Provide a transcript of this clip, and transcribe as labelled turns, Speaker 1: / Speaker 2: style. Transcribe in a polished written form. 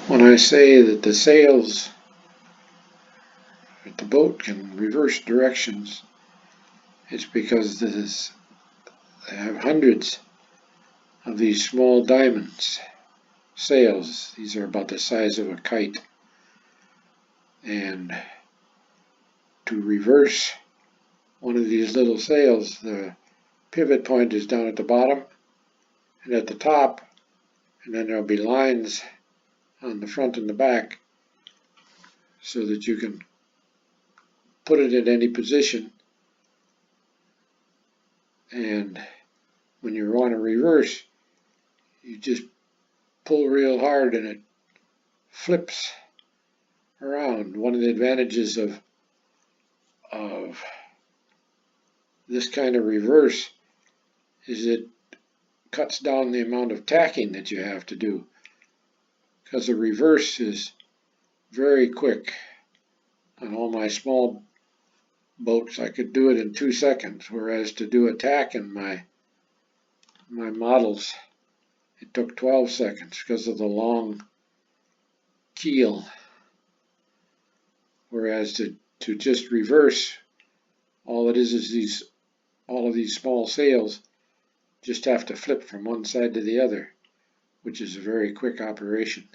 Speaker 1: When I say that the sails at the boat can reverse directions, it's because they have hundreds of these small diamonds sails. These are about the size of a kite. And to reverse one of these little sails, the pivot point is down at the bottom and at the top, and then there'll be lines on the front and the back so that you can put it in any position, and when you want to reverse, you just pull real hard and it flips around. One of the advantages of this kind of reverse is it cuts down the amount of tacking that you have to do, because the reverse is very quick. On all my small boats I could do it in 2 seconds, whereas to do a tack in my models it took 12 seconds because of the long keel. Whereas to just reverse, all it is all of these small sails just have to flip from one side to the other, which is a very quick operation.